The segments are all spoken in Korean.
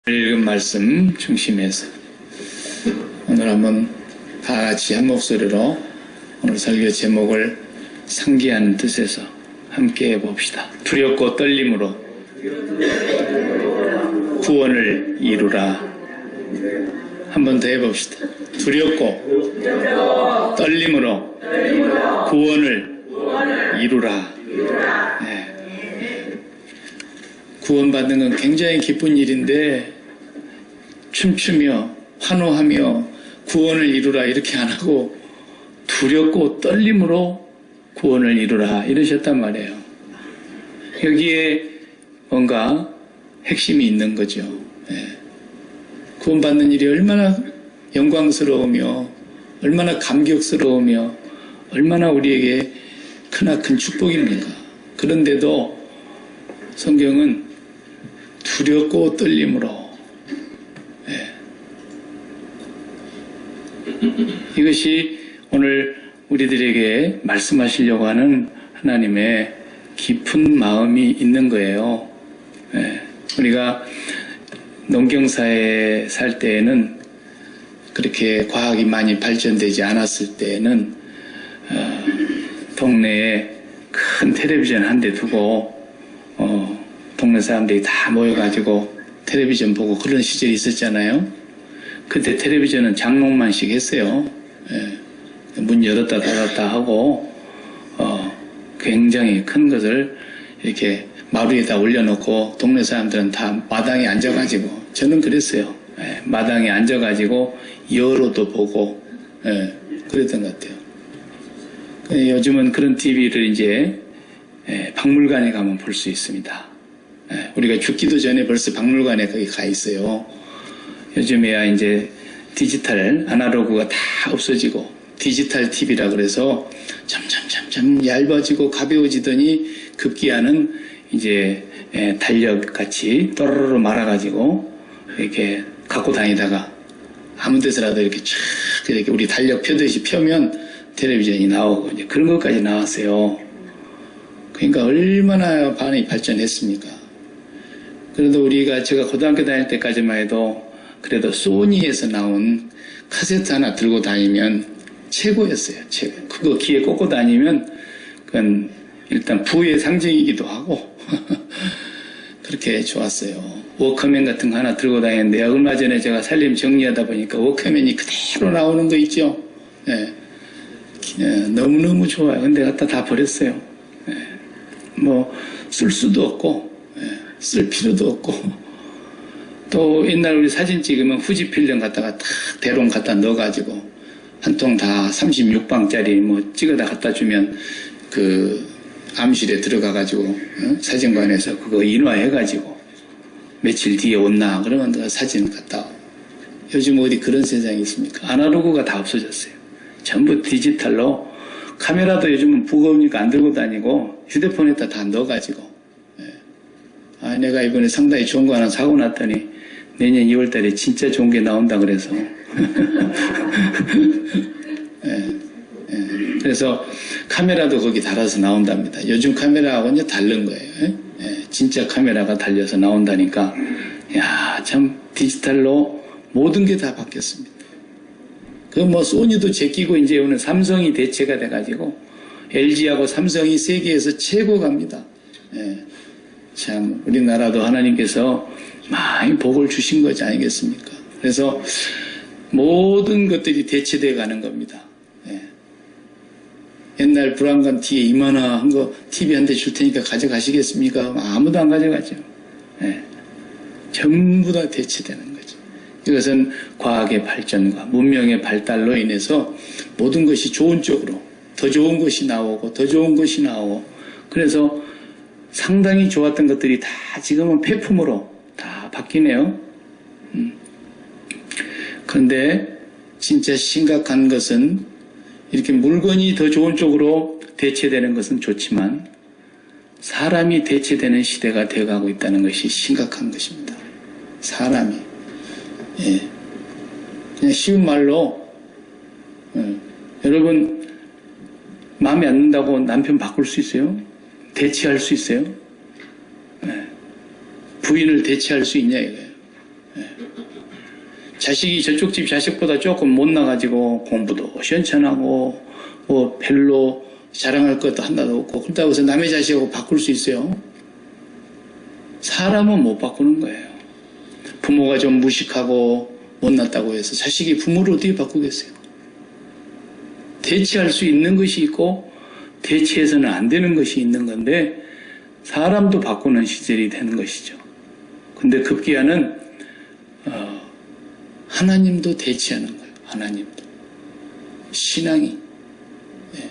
읽은 말씀 중심에서 오늘 한번 다 같이 한 목소리로 오늘 설교 제목을 상기하는 뜻에서 함께 해봅시다. 두렵고 떨림으로 구원을 이루라. 한 번 더 해봅시다. 두렵고 떨림으로 구원을 이루라. 네. 구원받는 건 굉장히 기쁜 일인데 춤추며 환호하며 구원을 이루라 이렇게 안 하고 두렵고 떨림으로 구원을 이루라 이러셨단 말이에요. 여기에 뭔가 핵심이 있는 거죠. 구원받는 일이 얼마나 영광스러우며 얼마나 감격스러우며 얼마나 우리에게 크나큰 축복입니까? 그런데도 성경은 두렵고 떨림으로 이것이 오늘 우리들에게 말씀하시려고 하는 하나님의 깊은 마음이 있는 거예요. 우리가 농경사회에 살 때에는 그렇게 과학이 많이 발전되지 않았을 때에는 동네에 큰 텔레비전 한 대 두고 동네 사람들이 다 모여가지고 텔레비전 보고 그런 시절이 있었잖아요. 그때 텔레비전은 장롱만씩 했어요. 문 열었다 닫았다 하고 굉장히 큰 것을 이렇게 마루에다 올려놓고 동네 사람들은 다 마당에 앉아가지고 저는 그랬어요. 마당에 앉아가지고 여로도 보고 그랬던 것 같아요. 요즘은 그런 TV를 이제 박물관에 가면 볼 수 있습니다. 우리가 죽기도 전에 벌써 박물관에 거기 가 있어요. 요즘에야 이제 디지털 아날로그가 다 없어지고 디지털 TV라 그래서 점점 얇아지고 가벼워지더니 급기야는 이제 달력같이 또르르 말아가지고 이렇게 갖고 다니다가 아무 데서라도 이렇게 쫙 이렇게 우리 달력 펴듯이 펴면 텔레비전이 나오고 이제 그런 것까지 나왔어요. 그러니까 얼마나 많이 발전했습니까? 그래도 제가 고등학교 다닐 때까지만 해도 그래도 소니에서 나온 카세트 하나 들고 다니면 최고였어요. 최고. 그거 귀에 꽂고 다니면 그건 일단 부의 상징이기도 하고 그렇게 좋았어요. 워크맨 같은 거 하나 들고 다녔는데 얼마 전에 제가 살림 정리하다 보니까 워크맨이 그대로 나오는 거 있죠. 너무너무 좋아요. 근데 갖다 다 버렸어요. 뭐 쓸 수도 없고 쓸 필요도 없고 또 옛날 우리 사진 찍으면 후지필름 갖다가 탁 대롱 갖다 넣어가지고 한 통 다 36방짜리 뭐 찍어다 갖다 주면 그 암실에 들어가가지고 사진관에서 그거 인화해가지고 며칠 뒤에 온나 그러면 내가 사진 갖다 와. 요즘 어디 그런 세상이 있습니까? 아날로그가 다 없어졌어요. 전부 디지털로 카메라도 요즘은 무거우니까 안 들고 다니고 휴대폰에다 다 넣어가지고 내가 이번에 상당히 좋은 거 하나 사고 났더니 내년 2월달에 진짜 좋은 게 나온다 그래서 그래서 카메라도 거기 달아서 나온답니다. 요즘 카메라하고는 다른 거예요. 진짜 카메라가 달려서 나온다니까 야, 참 디지털로 모든 게 다 바뀌었습니다. 그 뭐 소니도 제끼고 이제 오늘 삼성이 대체가 돼가지고 LG하고 삼성이 세계에서 최고 갑니다. 참 우리나라도 하나님께서 많이 복을 주신 거지 아니겠습니까? 그래서 모든 것들이 대체돼 가는 겁니다. 옛날 불안감 뒤에 이만한 거 TV 한 대 줄 테니까 가져가시겠습니까? 아무도 안 가져가죠. 전부 다 대체되는 거죠. 이것은 과학의 발전과 문명의 발달로 인해서 모든 것이 좋은 쪽으로 더 좋은 것이 나오고 더 좋은 것이 나오고 그래서 상당히 좋았던 것들이 다 지금은 폐품으로 다 바뀌네요. 그런데 진짜 심각한 것은 이렇게 물건이 더 좋은 쪽으로 대체되는 것은 좋지만 사람이 대체되는 시대가 되어가고 있다는 것이 심각한 것입니다. 사람이. 그냥 쉬운 말로 여러분 마음에 안 든다고 남편 바꿀 수 있어요? 대체할 수 있어요? 부인을 대체할 수 있냐 이거예요. 자식이 저쪽 집 자식보다 조금 못나가지고 공부도 시원찮하고 뭐 별로 자랑할 것도 하나도 없고 그렇다고 해서 남의 자식하고 바꿀 수 있어요? 사람은 못 바꾸는 거예요. 부모가 좀 무식하고 못났다고 해서 자식이 부모를 어떻게 바꾸겠어요? 대체할 수 있는 것이 있고 대체해서는 안 되는 것이 있는 건데 사람도 바꾸는 시절이 되는 것이죠. 근데 급기야는 하나님도 대체하는 거예요. 하나님도. 신앙이. 네.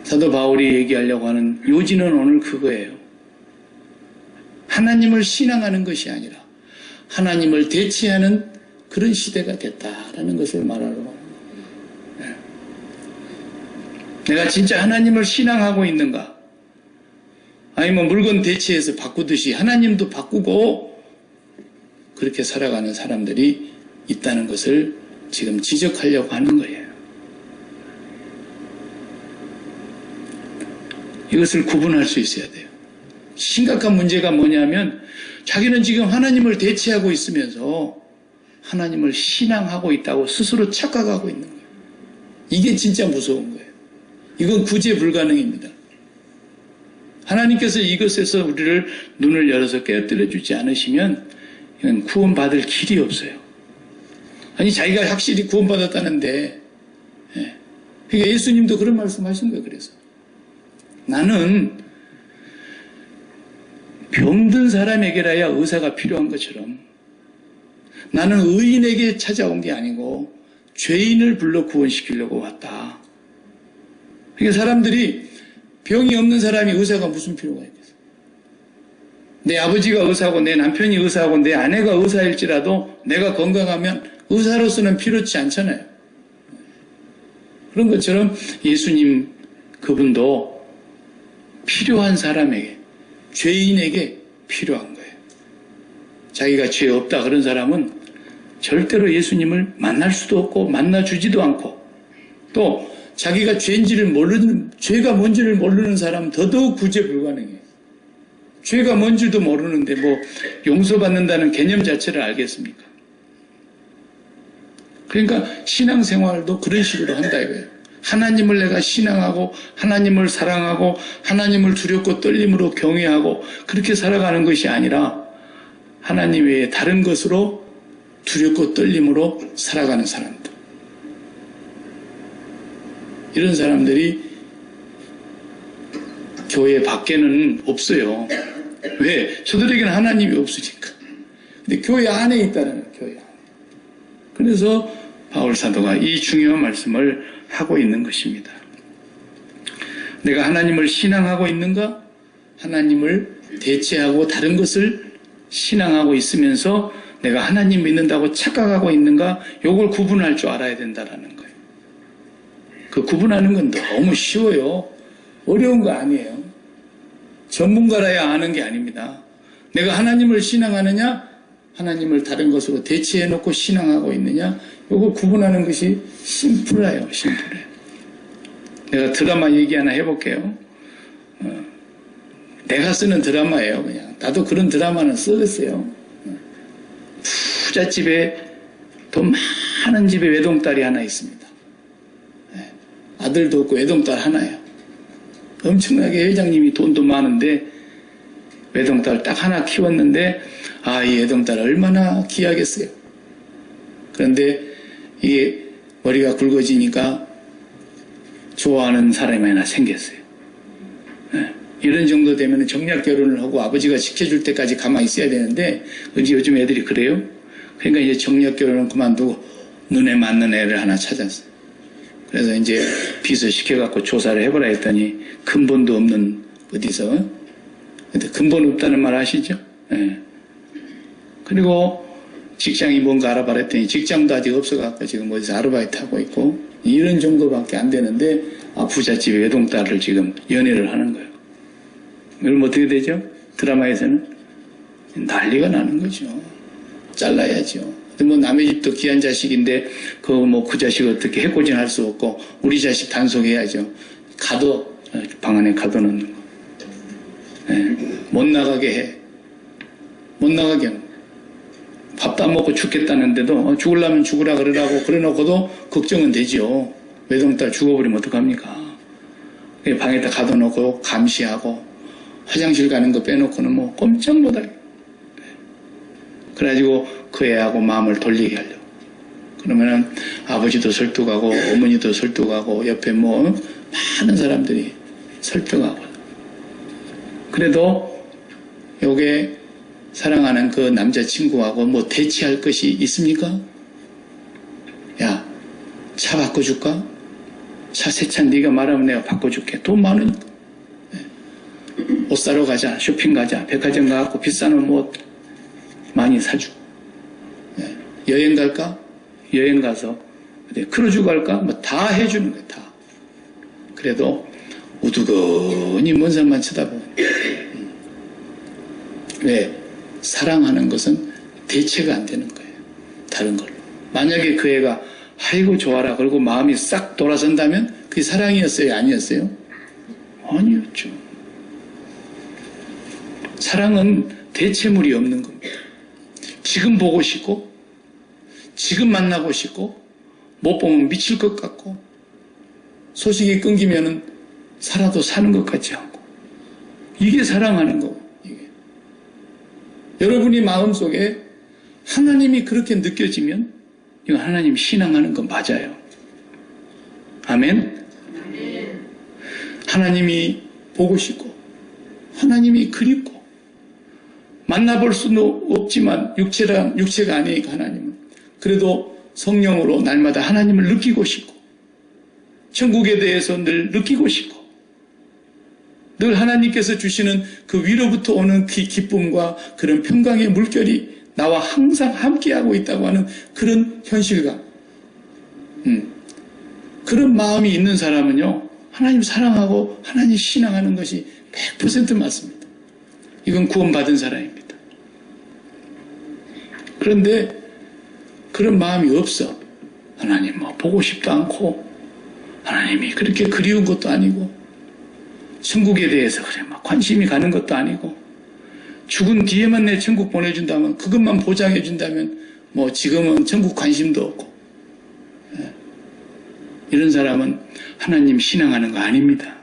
사도 바울이 얘기하려고 하는 요지는 오늘 그거예요. 하나님을 신앙하는 것이 아니라 하나님을 대체하는 그런 시대가 됐다라는 것을 말하러 합니다. 네. 내가 진짜 하나님을 신앙하고 있는가? 아니면 물건 대체해서 바꾸듯이 하나님도 바꾸고 그렇게 살아가는 사람들이 있다는 것을 지금 지적하려고 하는 거예요. 이것을 구분할 수 있어야 돼요. 심각한 문제가 뭐냐면 자기는 지금 하나님을 대체하고 있으면서 하나님을 신앙하고 있다고 스스로 착각하고 있는 거예요. 이게 진짜 무서운 거예요. 이건 구제 불가능입니다. 하나님께서 이것에서 우리를 눈을 열어서 깨어뜨려 주지 않으시면 이건 구원받을 길이 없어요. 아니 자기가 확실히 구원받았다는데 그러니까 예수님도 그런 말씀하신 거예요. 그래서 나는 병든 사람에게라야 의사가 필요한 것처럼 나는 의인에게 찾아온 게 아니고 죄인을 불러 구원시키려고 왔다. 그러니까 사람들이 병이 없는 사람이 의사가 무슨 필요가 있겠어요? 내 아버지가 의사고 내 남편이 의사고 내 아내가 의사일지라도 내가 건강하면 의사로서는 필요치 않잖아요. 그런 것처럼 예수님 그분도 필요한 사람에게 죄인에게 필요한 거예요. 자기가 죄 없다 그런 사람은 절대로 예수님을 만날 수도 없고 만나주지도 않고 또 자기가 죄인지를 모르는 죄가 뭔지를 모르는 사람은 더더욱 구제 불가능해요. 죄가 뭔지도 모르는데 뭐 용서받는다는 개념 자체를 알겠습니까? 그러니까 신앙생활도 그런 식으로 한다 이거예요. 하나님을 내가 신앙하고 하나님을 사랑하고 하나님을 두렵고 떨림으로 경외하고 그렇게 살아가는 것이 아니라 하나님 외에 다른 것으로 두렵고 떨림으로 살아가는 사람들. 이런 사람들이 교회 밖에는 없어요. 왜? 저들에게는 하나님이 없으니까. 근데 교회 안에 있다는 거예요. 교회 안에. 그래서 바울 사도가 이 중요한 말씀을 하고 있는 것입니다. 내가 하나님을 신앙하고 있는가? 하나님을 대체하고 다른 것을 신앙하고 있으면서 내가 하나님 믿는다고 착각하고 있는가? 이걸 구분할 줄 알아야 된다는 거예요. 그 구분하는 건 너무 쉬워요. 어려운 거 아니에요. 전문가라야 아는 게 아닙니다. 내가 하나님을 신앙하느냐? 하나님을 다른 것으로 대체해놓고 신앙하고 있느냐? 이거 구분하는 것이 심플해요. 심플해요. 내가 드라마 얘기 하나 해볼게요. 내가 쓰는 드라마예요. 그냥 나도 그런 드라마는 쓰겠어요. 부잣집에 돈 많은 집에 외동딸이 하나 있습니다. 아들도 없고 외동딸 하나예요. 엄청나게 회장님이 돈도 많은데 외동딸 딱 하나 키웠는데 이 외동딸 얼마나 귀하겠어요. 그런데 이게 머리가 굵어지니까 좋아하는 사람이 하나 생겼어요. 이런 정도 되면 정략 결혼을 하고 아버지가 지켜줄 때까지 가만히 있어야 되는데 요즘 애들이 그래요. 그러니까 이제 정략 결혼을 그만두고 눈에 맞는 애를 하나 찾았어요. 그래서 이제 비서시켜갖고 조사를 해보라 했더니 근본도 없는 어디서 근본 없다는 말 아시죠? 네. 그리고 직장이 뭔가 알아봐라 했더니 직장도 아직 없어갖고 지금 어디서 아르바이트 하고 있고 이런 정도밖에 안 되는데 부잣집의 외동딸을 지금 연애를 하는 거예요. 그럼 어떻게 되죠? 드라마에서는 난리가 나는 거죠. 잘라야죠. 뭐 남의 집도 귀한 자식인데 그 자식 어떻게 해코지할 수 없고 우리 자식 단속해야죠. 방 안에 가둬놓는 거. 네. 못 나가게 해. 못 나가게 하는 거. 밥 밥도 안 먹고 죽겠다는데도 죽으려면 죽으라 그러라고 그래놓고도 걱정은 되죠. 외동딸 죽어버리면 어떡합니까? 방에다 가둬놓고 감시하고 화장실 가는 거 빼놓고는 뭐 꼼짝 못하게. 그래가지고 그 애하고 마음을 돌리게 하려고. 그러면은 아버지도 설득하고 어머니도 설득하고 옆에 뭐 많은 사람들이 설득하고. 그래도 요게 사랑하는 그 남자친구하고 뭐 대치할 것이 있습니까? 야, 차 바꿔줄까? 차 새 차 네가 말하면 내가 바꿔줄게. 돈 많으니까. 옷 사러 가자, 쇼핑 가자, 백화점 가갖고 비싼 옷 많이 사주고. 여행 갈까? 여행 가서 크루즈 갈까? 뭐 다 해주는 거야, 다. 그래도 우두커니 먼 산만 쳐다보고. 왜? 사랑하는 것은 대체가 안 되는 거예요. 다른 걸로. 만약에 그 애가 아이고 좋아라 그러고 마음이 싹 돌아선다면 그게 사랑이었어요? 아니었어요? 아니었죠. 사랑은 대체물이 없는 겁니다. 지금 보고 싶고 지금 만나고 싶고 못 보면 미칠 것 같고 소식이 끊기면은 살아도 사는 것 같지 않고 이게 사랑하는 거고. 여러분이 마음속에 하나님이 그렇게 느껴지면 이거 하나님 신앙하는 건 맞아요. 아멘? 하나님이 보고 싶고 하나님이 그립고 만나볼 수는 없지만 육체가 아니니까 하나님은 그래도 성령으로 날마다 하나님을 느끼고 싶고 천국에 대해서 늘 느끼고 싶고 늘 하나님께서 주시는 그 위로부터 오는 기쁨과 그런 평강의 물결이 나와 항상 함께하고 있다고 하는 그런 현실감. 그런 마음이 있는 사람은요, 하나님 사랑하고 하나님 신앙하는 것이 100% 맞습니다. 이건 구원받은 사람입니다. 그런데 그런 마음이 없어. 하나님 뭐 보고 싶도 않고 하나님이 그렇게 그리운 것도 아니고 천국에 대해서 그래 막 관심이 가는 것도 아니고 죽은 뒤에만 내 천국 보내준다면 그것만 보장해준다면 뭐 지금은 천국 관심도 없고 이런 사람은 하나님 신앙하는 거 아닙니다.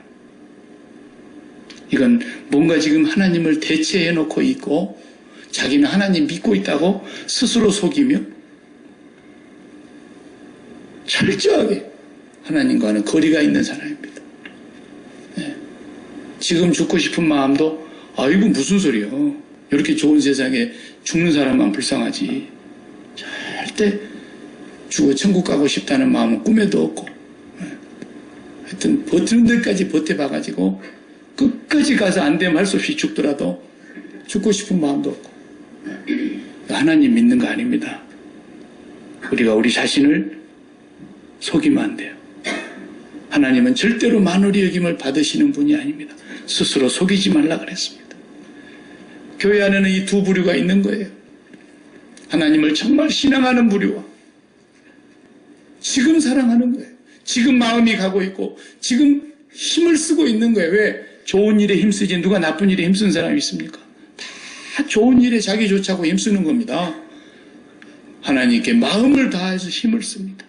이건 뭔가 지금 하나님을 대체해놓고 있고 자기는 하나님 믿고 있다고 스스로 속이며 철저하게 하나님과는 거리가 있는 사람입니다. 지금 죽고 싶은 마음도 아이고 무슨 소리요. 이렇게 좋은 세상에 죽는 사람만 불쌍하지. 절대 죽어 천국 가고 싶다는 마음은 꿈에도 없고 하여튼 버티는 데까지 버텨봐가지고 끝까지 가서 안 되면 할 수 없이 죽더라도 죽고 싶은 마음도 없고 하나님 믿는 거 아닙니다. 우리가 우리 자신을 속이면 안 돼요. 하나님은 절대로 만홀히 여김을 받으시는 분이 아닙니다. 스스로 속이지 말라 그랬습니다. 교회 안에는 이 두 부류가 있는 거예요. 하나님을 정말 신앙하는 부류와 지금 사랑하는 거예요. 지금 마음이 가고 있고 지금 힘을 쓰고 있는 거예요. 왜? 좋은 일에 힘쓰지 누가 나쁜 일에 힘쓰는 사람이 있습니까? 다 좋은 일에 자기 좋자고 힘쓰는 겁니다. 하나님께 마음을 다해서 힘을 씁니다.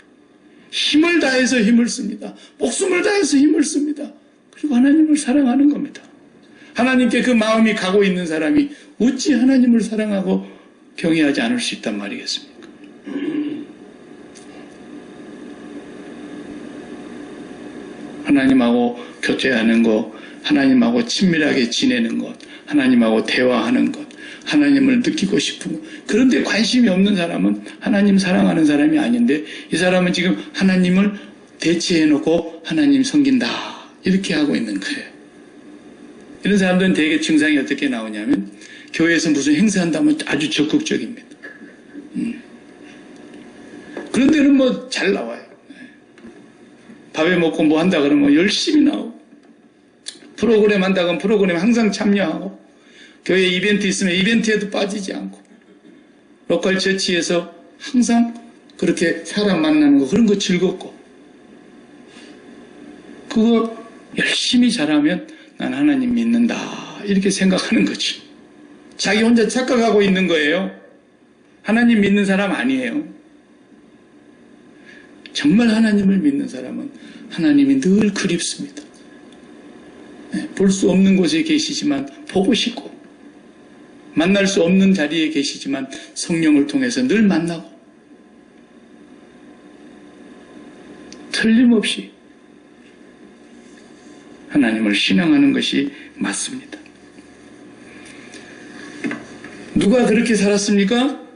힘을 다해서 힘을 씁니다. 목숨을 다해서 힘을 씁니다. 그리고 하나님을 사랑하는 겁니다. 하나님께 그 마음이 가고 있는 사람이 어찌 하나님을 사랑하고 경외하지 않을 수 있단 말이겠습니까? 하나님하고 교제하는 것, 하나님하고 친밀하게 지내는 것, 하나님하고 대화하는 것, 하나님을 느끼고 싶은 것. 그런데 관심이 없는 사람은 하나님 사랑하는 사람이 아닌데 이 사람은 지금 하나님을 대체해놓고 하나님 섬긴다. 이렇게 하고 있는 거예요. 이런 사람들은 대개 증상이 어떻게 나오냐면 교회에서 무슨 행사한다면 아주 적극적입니다. 그런 데는 뭐 잘 나와요. 밥에 먹고 뭐 한다 그러면 열심히 나오고 프로그램 한다 그러면 프로그램 항상 참여하고 교회 이벤트 있으면 이벤트에도 빠지지 않고 로컬 처치에서 항상 그렇게 사람 만나는 거 그런 거 즐겁고 그거 열심히 잘하면 난 하나님 믿는다 이렇게 생각하는 거지. 자기 혼자 착각하고 있는 거예요. 하나님 믿는 사람 아니에요. 정말 하나님을 믿는 사람은 하나님이 늘 그립습니다. 볼 수 없는 곳에 계시지만 보고 싶고, 만날 수 없는 자리에 계시지만 성령을 통해서 늘 만나고, 틀림없이 하나님을 신앙하는 것이 맞습니다. 누가 그렇게 살았습니까?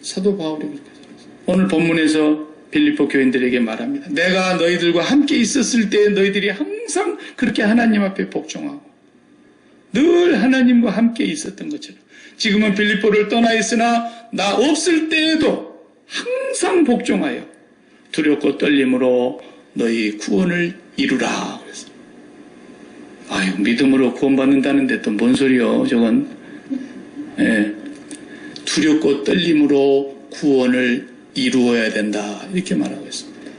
사도 바울이 그렇게 살았어요. 오늘 본문에서 빌립보 교인들에게 말합니다. 내가 너희들과 함께 있었을 때 너희들이 항상 그렇게 하나님 앞에 복종하고 늘 하나님과 함께 있었던 것처럼 지금은 빌립보를 떠나 있으나 나 없을 때에도 항상 복종하여 두렵고 떨림으로 너희 구원을 이루라. 그랬어요. 아유, 믿음으로 구원받는다는데 또 뭔 소리요, 저건. 예, 두렵고 떨림으로 구원을 이루어야 된다. 이렇게 말하고 있습니다.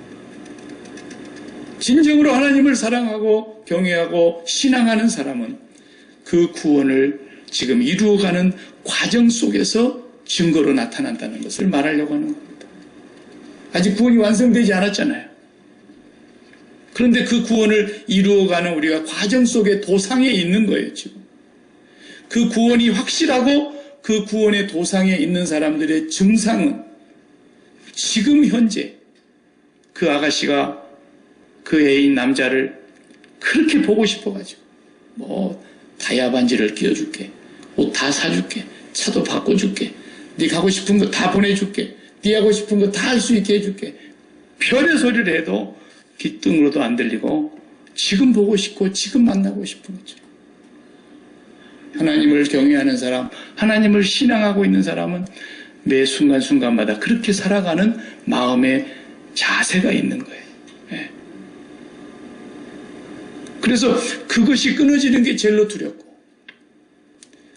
진정으로 하나님을 사랑하고 경외하고 신앙하는 사람은 그 구원을 지금 이루어가는 과정 속에서 증거로 나타난다는 것을 말하려고 하는 겁니다. 아직 구원이 완성되지 않았잖아요. 그런데 그 구원을 이루어가는 우리가 과정 속에 도상에 있는 거예요, 지금. 그 구원이 확실하고 그 구원의 도상에 있는 사람들의 증상은 지금 현재 그 아가씨가 그 애인 남자를 그렇게 보고 싶어가지고 뭐 다이아 반지를 끼워줄게, 옷 다 사줄게, 차도 바꿔줄게, 네 가고 싶은 거 다 보내줄게, 네 하고 싶은 거 다 할 수 있게 해줄게, 별의 소리를 해도 귀등으로도 안 들리고 지금 보고 싶고 지금 만나고 싶은 거죠. 하나님을 경외하는 사람, 하나님을 신앙하고 있는 사람은 매 순간순간마다 그렇게 살아가는 마음의 자세가 있는 거예요. 예. 그래서 그것이 끊어지는 게 제일로 두렵고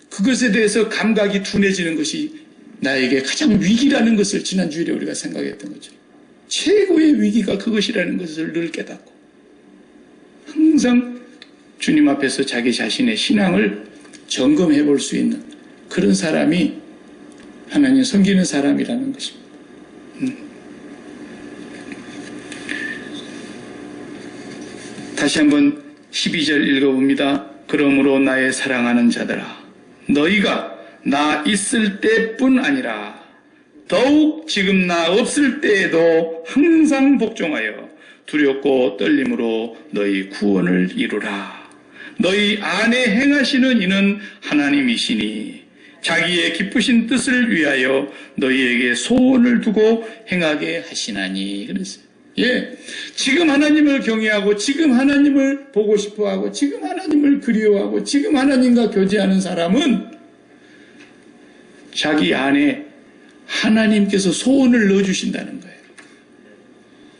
그것에 대해서 감각이 둔해지는 것이 나에게 가장 위기라는 것을 지난 주일에 우리가 생각했던 거죠. 최고의 위기가 그것이라는 것을 늘 깨닫고 항상 주님 앞에서 자기 자신의 신앙을 점검해 볼 수 있는 그런 사람이 하나님 섬기는 사람이라는 것입니다. 다시 한번 12절 읽어봅니다. 그러므로 나의 사랑하는 자들아, 너희가 나 있을 때뿐 아니라 더욱 지금 나 없을 때에도 항상 복종하여 두렵고 떨림으로 너희 구원을 이루라. 너희 안에 행하시는 이는 하나님이시니 자기의 기쁘신 뜻을 위하여 너희에게 소원을 두고 행하게 하시나니. 그랬어요. 예, 지금 하나님을 경외하고 지금 하나님을 보고 싶어하고 지금 하나님을 그리워하고 지금 하나님과 교제하는 사람은 자기 안에 하나님께서 소원을 넣어주신다는 거예요.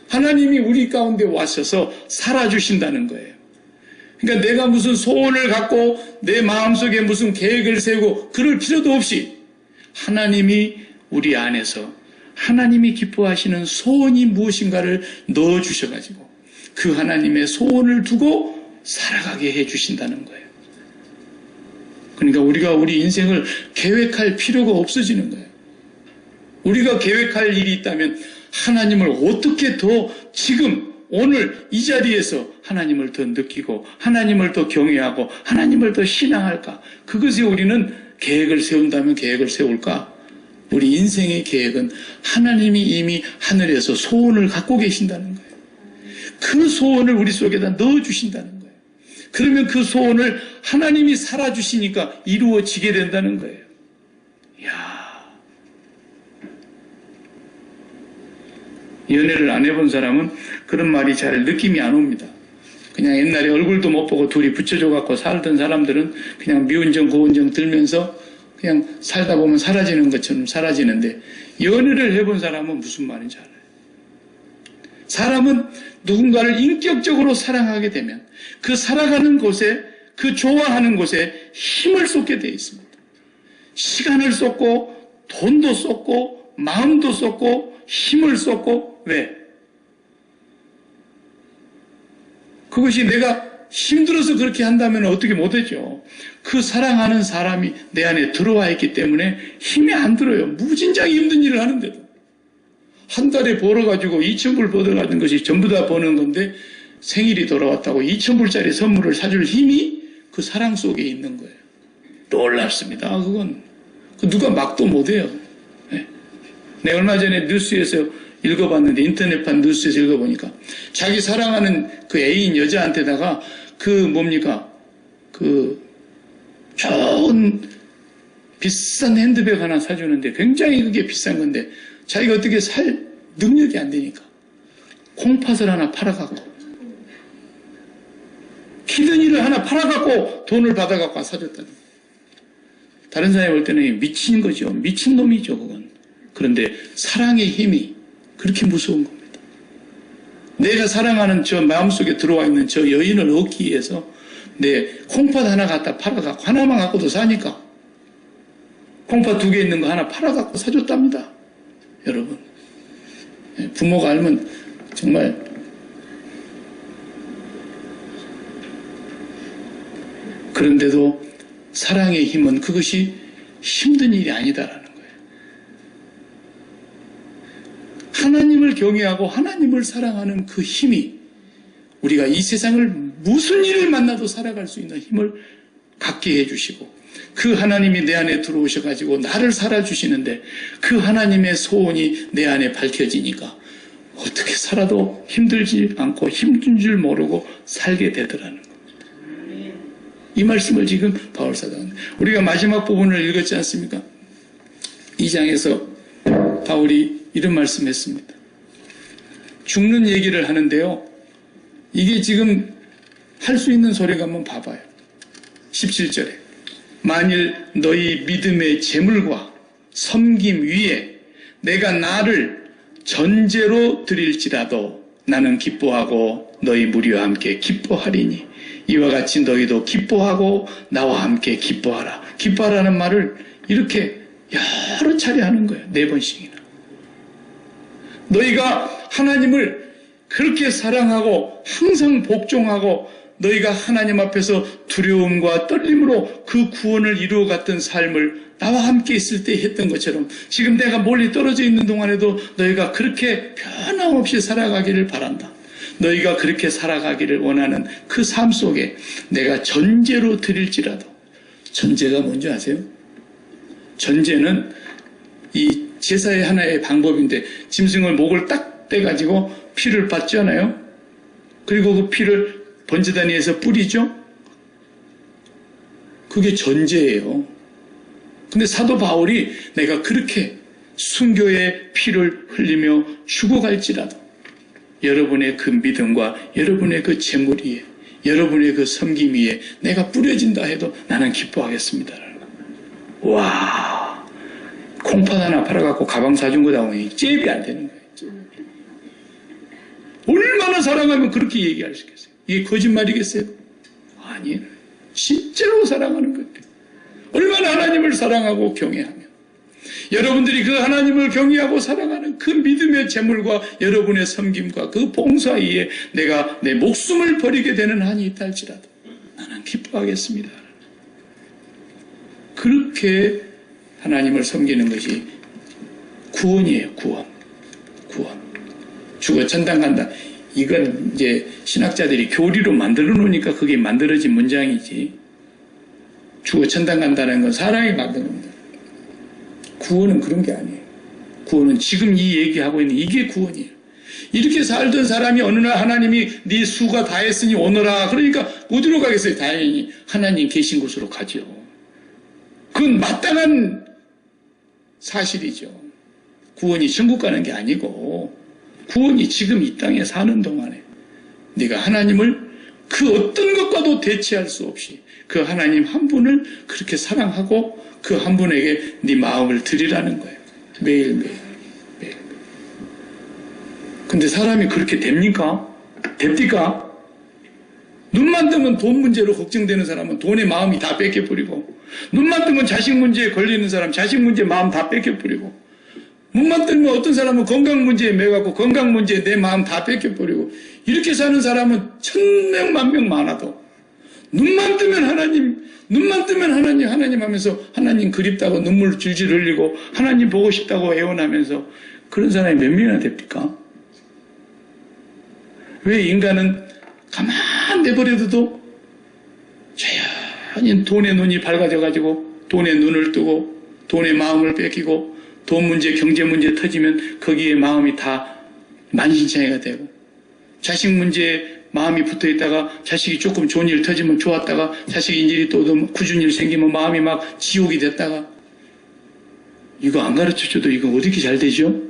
하나님이 우리 가운데 와셔서 살아주신다는 거예요. 그러니까 내가 무슨 소원을 갖고 내 마음속에 무슨 계획을 세우고 그럴 필요도 없이 하나님이 우리 안에서 하나님이 기뻐하시는 소원이 무엇인가를 넣어주셔가지고 그 하나님의 소원을 두고 살아가게 해주신다는 거예요. 그러니까 우리가 우리 인생을 계획할 필요가 없어지는 거예요. 우리가 계획할 일이 있다면 하나님을 어떻게 더 지금 오늘 이 자리에서 하나님을 더 느끼고 하나님을 더 경외하고 하나님을 더 신앙할까? 그것에 우리는 계획을 세운다면 계획을 세울까? 우리 인생의 계획은 하나님이 이미 하늘에서 소원을 갖고 계신다는 거예요. 그 소원을 우리 속에다 넣어주신다는 거예요. 그러면 그 소원을 하나님이 살아주시니까 이루어지게 된다는 거예요. 이야. 연애를 안 해본 사람은 그런 말이 잘 느낌이 안 옵니다. 그냥 옛날에 얼굴도 못 보고 둘이 붙여줘 갖고 살던 사람들은 그냥 미운정 고운정 들면서 그냥 살다 보면 사라지는 것처럼 사라지는데 연애를 해본 사람은 무슨 말인지 알아요. 사람은 누군가를 인격적으로 사랑하게 되면 그 살아가는 곳에 그 좋아하는 곳에 힘을 쏟게 되어 있습니다. 시간을 쏟고 돈도 쏟고 마음도 쏟고 힘을 쏟고 왜? 그것이 내가 힘들어서 그렇게 한다면 어떻게 못하죠. 그 사랑하는 사람이 내 안에 들어와 있기 때문에 힘이 안 들어요. 무진장이 힘든 일을 하는데도. 한 달에 벌어가지고 2,000불 벌어가는 것이 전부 다 버는 건데 생일이 돌아왔다고 2,000불짜리 선물을 사줄 힘이 그 사랑 속에 있는 거예요. 놀랍습니다. 그건 누가 막도 못해요. 네. 내가 얼마 전에 뉴스에서 읽어봤는데, 인터넷판 뉴스에서 읽어보니까 자기 사랑하는 그 애인 여자한테다가 좋은 비싼 핸드백 하나 사주는데, 굉장히 그게 비싼 건데 자기가 어떻게 살 능력이 안 되니까 콩팥을 하나 팔아갖고, 키드니를 하나 팔아갖고 돈을 받아갖고 사줬다는 거예요. 다른 사람이 볼 때는 미친 거죠. 미친 놈이죠, 그건. 그런데 사랑의 힘이 그렇게 무서운 겁니다. 내가 사랑하는 저 마음속에 들어와 있는 저 여인을 얻기 위해서 내 콩팥 하나 갖다 팔아갖고, 하나만 갖고도 사니까 콩팥 2개 있는 거 하나 팔아갖고 사줬답니다. 여러분, 부모가 알면 정말 그런데도 사랑의 힘은 그것이 힘든 일이 아니다라는 거예요. 하나님을 경외하고 하나님을 사랑하는 그 힘이 우리가 이 세상을 무슨 일을 만나도 살아갈 수 있는 힘을 갖게 해주시고, 그 하나님이 내 안에 들어오셔가지고 나를 살아주시는데 그 하나님의 소원이 내 안에 밝혀지니까 어떻게 살아도 힘들지 않고 힘든 줄 모르고 살게 되더라는 겁니다. 이 말씀을 지금 바울사도는, 우리가 마지막 부분을 읽었지 않습니까? 2장에서 바울이 이런 말씀했습니다. 죽는 얘기를 하는데요, 이게 지금 할 수 있는 소리가 한번 봐봐요. 17절에 만일 너희 믿음의 재물과 섬김 위에 내가 나를 전제로 드릴지라도 나는 기뻐하고 너희 무리와 함께 기뻐하리니 이와 같이 너희도 기뻐하고 나와 함께 기뻐하라. 기뻐하라는 말을 이렇게 여러 차례 하는 거예요. 4번씩이나. 너희가 하나님을 그렇게 사랑하고 항상 복종하고 너희가 하나님 앞에서 두려움과 떨림으로 그 구원을 이루어갔던 삶을 나와 함께 있을 때 했던 것처럼 지금 내가 멀리 떨어져 있는 동안에도 너희가 그렇게 변함없이 살아가기를 바란다. 너희가 그렇게 살아가기를 원하는 그 삶 속에 내가 전제로 드릴지라도, 전제가 뭔지 아세요? 전제는 이 제사의 하나의 방법인데, 짐승을 목을 딱 떼가지고 피를 받잖아요. 그리고 그 피를 번제단위에서 뿌리죠. 그게 전제예요. 근데 사도 바울이 내가 그렇게 순교의 피를 흘리며 죽어갈지라도 여러분의 그 믿음과 여러분의 그 재물 위에, 여러분의 그 섬김 위에 내가 뿌려진다 해도 나는 기뻐하겠습니다. 와, 콩팥 하나 팔아갖고 가방 사준 거다 보니 잽이 안 되는 거예요. 얼마나 사랑하면 그렇게 얘기할 수 있겠어요? 이게 거짓말이겠어요? 아니에요. 진짜로 사랑하는 거예요. 얼마나 하나님을 사랑하고 경외하면, 여러분들이 그 하나님을 경외하고 사랑하는 그 믿음의 재물과 여러분의 섬김과 그 봉사 위에 내가 내 목숨을 버리게 되는 한이 있다 할지라도 나는 기뻐하겠습니다. 그렇게 하나님을 섬기는 것이 구원이에요. 구원. 죽어 천당 간다. 이건 이제 신학자들이 교리로 만들어 놓으니까 그게 만들어진 문장이지, 죽어 천당 간다는 건 사람이 만든 겁니다. 구원은 그런 게 아니에요. 구원은 지금 이 얘기하고 있는 이게 구원이에요. 이렇게 살던 사람이 어느 날 하나님이 네 수가 다 했으니 오너라. 그러니까 어디로 가겠어요? 당연히 하나님 계신 곳으로 가죠. 그건 마땅한 사실이죠. 구원이 천국 가는 게 아니고, 구원이 지금 이 땅에 사는 동안에 네가 하나님을 그 어떤 것과도 대체할 수 없이 그 하나님 한 분을 그렇게 사랑하고 그 한 분에게 네 마음을 드리라는 거예요. 매일매일. 근데 사람이 그렇게 됩니까? 됩니까? 눈만 뜨면 돈 문제로 걱정되는 사람은 돈에 마음이 다 뺏겨버리고, 눈만 뜨면 자식 문제에 걸리는 사람 자식 문제 마음 다 뺏겨버리고, 눈만 뜨면 어떤 사람은 건강 문제에 매갖고 건강 문제에 내 마음 다 뺏겨버리고 이렇게 사는 사람은 1000명, 10,000명 많아도 눈만 뜨면 하나님 하면서 하나님 그립다고 눈물 질질 흘리고 하나님 보고 싶다고 애원하면서 그런 사람이 몇 명이나 됩니까? 왜 인간은 가만 내버려둬도 조용히 돈의 눈이 밝아져가지고 돈의 눈을 뜨고 돈의 마음을 뺏기고 돈 문제, 경제 문제 터지면 거기에 마음이 다 만신창이가 되고 자식 문제에 마음이 붙어있다가 자식이 조금 좋은 일 터지면 좋았다가 자식이 일이 또 굳은 일 생기면 마음이 막 지옥이 됐다가 이거 안 가르쳐줘도 이거 어떻게 잘 되죠?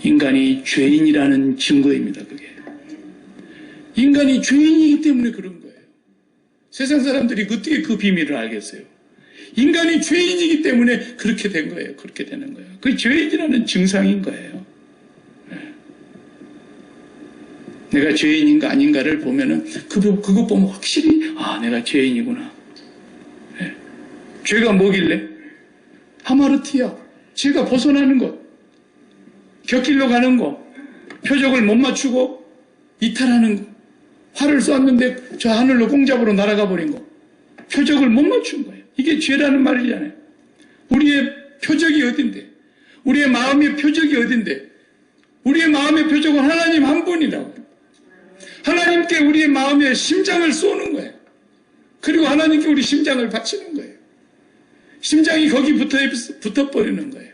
인간이 죄인이라는 증거입니다. 그게 인간이 죄인이기 때문에 그런 거예요. 세상 사람들이 어떻게 그 비밀을 알겠어요? 인간이 죄인이기 때문에 그렇게 된 거예요. 그렇게 되는 거예요. 그 죄인이라는 증상인 거예요. 내가 죄인인가 아닌가를 보면은 그거 보면 확실히 내가 죄인이구나. 죄가 뭐길래? 하마르티야. 죄가 벗어나는 것. 곁길로 가는 것. 표적을 못 맞추고 이탈하는 것. 활을 쐈는데 저 하늘로 꽁잡으로 날아가 버린 것. 표적을 못 맞춘 거예요. 이게 죄라는 말이잖아요. 우리의 표적이 어딘데? 우리의 마음의 표적이 어딘데? 우리의 마음의 표적은 하나님 한 분이라고. 하나님께 우리의 마음의 심장을 쏘는 거예요. 그리고 하나님께 우리 심장을 바치는 거예요. 심장이 거기 붙어버리는 거예요.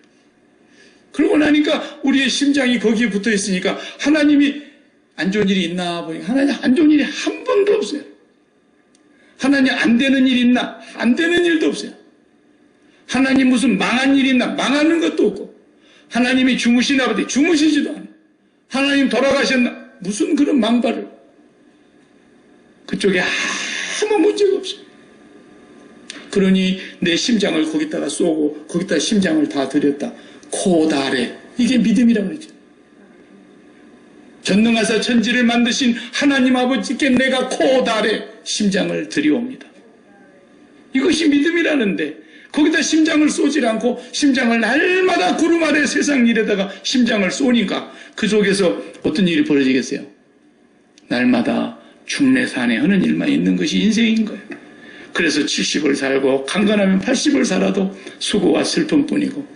그러고 나니까 우리의 심장이 거기에 붙어 있으니까 하나님이 안 좋은 일이 있나 보니까 하나님 안 좋은 일이 한 번도 없어요. 하나님 안 되는 일 있나? 안 되는 일도 없어요. 하나님 무슨 망한 일 있나? 망하는 것도 없고 하나님이 주무시나 보지 주무시지도 않아. 하나님 돌아가셨나? 무슨 그런 망발을. 그쪽에 아무 문제가 없어요. 그러니 내 심장을 거기다가 쏘고 거기다 심장을 다 들였다. 코다래. 이게 믿음이라고 그러죠. 전능하사 천지를 만드신 하나님 아버지께 내가 코다래 심장을 들여옵니다. 이것이 믿음이라는데 거기다 심장을 쏘질 않고 심장을 날마다 구름 아래 세상 일에다가 심장을 쏘니까 그 속에서 어떤 일이 벌어지겠어요? 날마다 중내산에 하는 일만 있는 것이 인생인 거예요. 그래서 70을 살고 강건하면 80을 살아도 수고와 슬픔뿐이고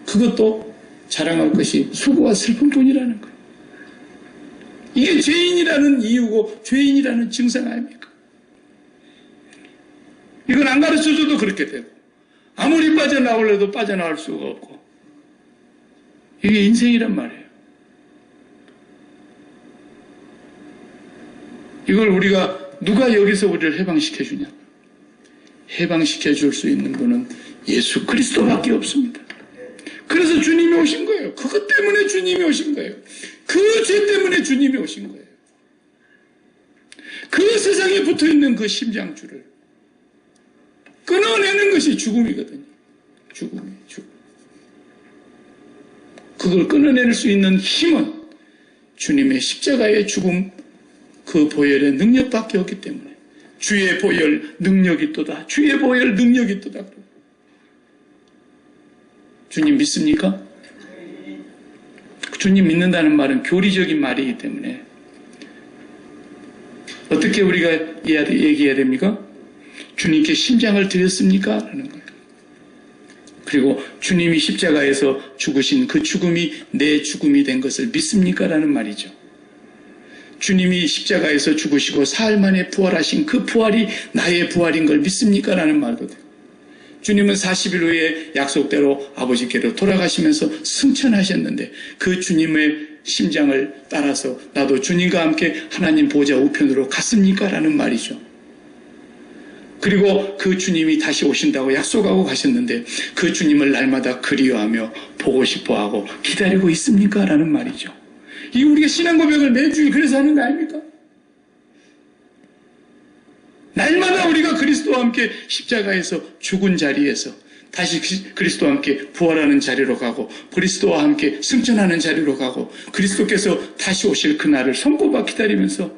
그것도 자랑할 것이 수고와 슬픔뿐이라는 거예요. 이게 죄인이라는 이유고 죄인이라는 증상 아닙니까? 이건 안 가르쳐줘도 그렇게 되고 아무리 빠져나오려도 빠져나올 수가 없고 이게 인생이란 말이에요. 이걸 우리가 누가 여기서 우리를 해방시켜주냐? 해방시켜줄 수 있는 분은 예수 그리스도밖에 없습니다. 그래서 주님이 오신 거예요. 그것 때문에 주님이 오신 거예요. 그 죄 때문에 주님이 오신 거예요. 그 세상에 붙어있는 그 심장줄을 끊어내는 것이 죽음이거든요. 죽음이에요. 죽음. 그걸 끊어낼 수 있는 힘은 주님의 십자가의 죽음 그 보혈의 능력밖에 없기 때문에 주의 보혈 능력이 있도다. 주의 보혈 능력이 있도다. 주님 믿습니까? 주님 믿는다는 말은 교리적인 말이기 때문에 어떻게 우리가 얘기해야 됩니까? 주님께 심장을 드렸습니까? 라는 거예요. 그리고 주님이 십자가에서 죽으신 그 죽음이 내 죽음이 된 것을 믿습니까? 라는 말이죠. 주님이 십자가에서 죽으시고 사흘 만에 부활하신 그 부활이 나의 부활인 걸 믿습니까? 라는 말거든요. 주님은 40일 후에 약속대로 아버지께로 돌아가시면서 승천하셨는데 그 주님의 심장을 따라서 나도 주님과 함께 하나님 보좌 우편으로 갔습니까? 라는 말이죠. 그리고 그 주님이 다시 오신다고 약속하고 가셨는데 그 주님을 날마다 그리워하며 보고 싶어하고 기다리고 있습니까? 라는 말이죠. 이 우리가 신앙 고백을 매주일 그래서 하는 거 아닙니까? 날마다 우리가 그리스도와 함께 십자가에서 죽은 자리에서 다시 그리스도와 함께 부활하는 자리로 가고 그리스도와 함께 승천하는 자리로 가고 그리스도께서 다시 오실 그날을 손꼽아 기다리면서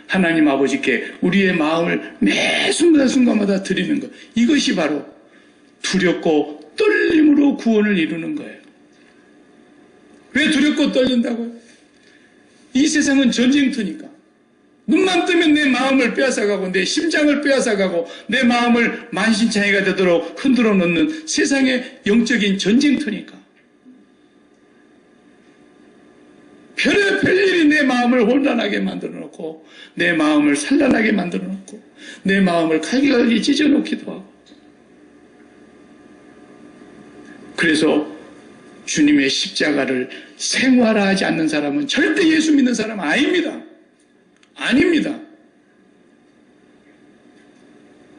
하나님 아버지께 우리의 마음을 매 순간순간마다 드리는 것. 이것이 바로 두렵고 떨림으로 구원을 이루는 거예요. 왜 두렵고 떨린다고요? 이 세상은 전쟁터니까. 눈만 뜨면 내 마음을 빼앗아가고 내 심장을 빼앗아가고 내 마음을 만신창이가 되도록 흔들어 놓는 세상의 영적인 전쟁터니까. 별의별 일이 내 마음을 혼란하게 만들어 놓고 내 마음을 산란하게 만들어 놓고 내 마음을 갈기갈기 찢어 놓기도 하고. 그래서 주님의 십자가를 생활화하지 않는 사람은 절대 예수 믿는 사람 아닙니다. 아닙니다.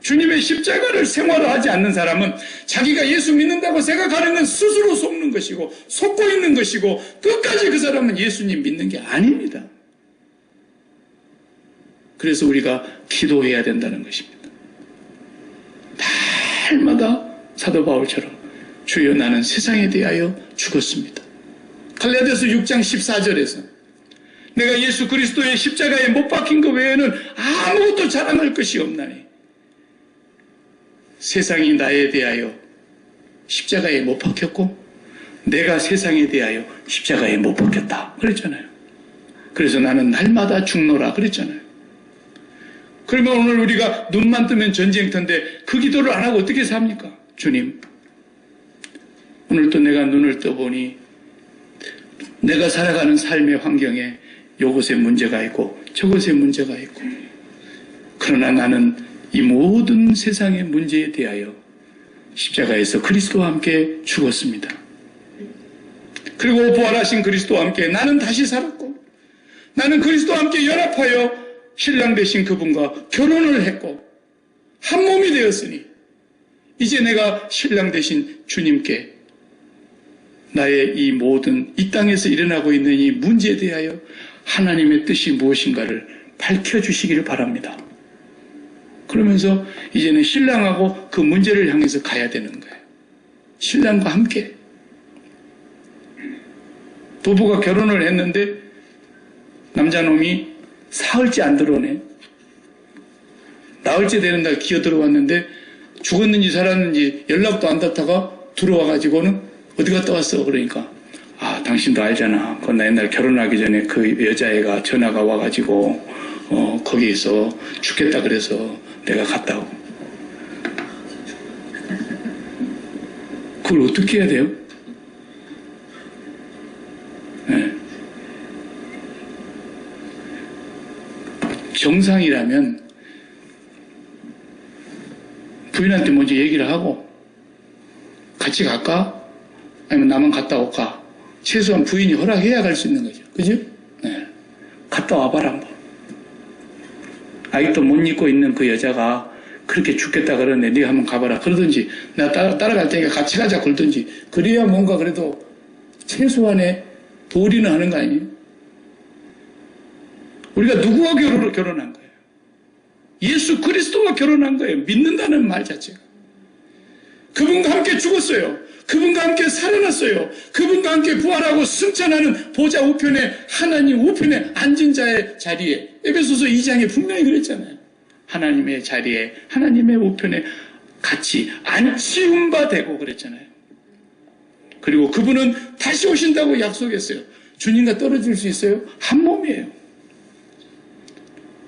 주님의 십자가를 생활화하지 않는 사람은 자기가 예수 믿는다고 생각하는 건 스스로 속는 것이고 속고 있는 것이고 끝까지 그 사람은 예수님 믿는 게 아닙니다. 그래서 우리가 기도해야 된다는 것입니다. 날마다 사도 바울처럼 주여 나는 세상에 대하여 죽었습니다. 갈라디아서 6장 14절에서 내가 예수 그리스도의 십자가에 못 박힌 것 외에는 아무것도 자랑할 것이 없나니 세상이 나에 대하여 십자가에 못 박혔고 내가 세상에 대하여 십자가에 못 박혔다 그랬잖아요. 그래서 나는 날마다 죽노라 그랬잖아요. 그러면 오늘 우리가 눈만 뜨면 전쟁터인데 그 기도를 안 하고 어떻게 삽니까? 주님, 오늘 또 내가 눈을 떠보니 내가 살아가는 삶의 환경에 요것에 문제가 있고 저것에 문제가 있고, 그러나 나는 이 모든 세상의 문제에 대하여 십자가에서 그리스도와 함께 죽었습니다. 그리고 부활하신 그리스도와 함께 나는 다시 살았고, 나는 그리스도와 함께 연합하여 신랑 되신 그분과 결혼을 했고 한 몸이 되었으니 이제 내가 신랑 되신 주님께 나의 이 모든 이 땅에서 일어나고 있는 이 문제에 대하여 하나님의 뜻이 무엇인가를 밝혀주시기를 바랍니다. 그러면서 이제는 신랑하고 그 문제를 향해서 가야 되는 거예요. 신랑과 함께. 부부가 결혼을 했는데 남자놈이 사흘째 안 들어오네. 나흘째 되는 날 기어 들어왔는데 죽었는지 살았는지 연락도 안 닿다가 들어와가지고는 어디 갔다 왔어? 그러니까 당신도 알잖아. 나 옛날 결혼하기 전에 그 여자애가 전화가 와가지고 거기에서 죽겠다 그래서 내가 갔다 오고. 그걸 어떻게 해야 돼요? 네. 정상이라면 부인한테 먼저 얘기를 하고 같이 갈까? 아니면 나만 갔다 올까? 최소한 부인이 허락해야 갈 수 있는 거죠. 그죠? 네. 갔다 와봐라 한번. 아직도 못 잊고 있는 그 여자가 그렇게 죽겠다 그러는데 네가 한번 가봐라. 그러든지 나 따라갈 테니까 같이 가자 그러든지, 그래야 뭔가 그래도 최소한의 도리는 하는 거 아니에요? 우리가 누구와 결혼한 거예요? 예수 그리스도와 결혼한 거예요. 믿는다는 말 자체가. 그분과 함께 죽었어요. 그분과 함께 살아났어요. 그분과 함께 부활하고 승천하는 보좌 우편에, 하나님 우편에 앉은 자의 자리에, 에베소서 2장에 분명히 그랬잖아요. 하나님의 자리에, 하나님의 우편에 같이 안치운 바 되고 그랬잖아요. 그리고 그분은 다시 오신다고 약속했어요. 주님과 떨어질 수 있어요? 한 몸이에요.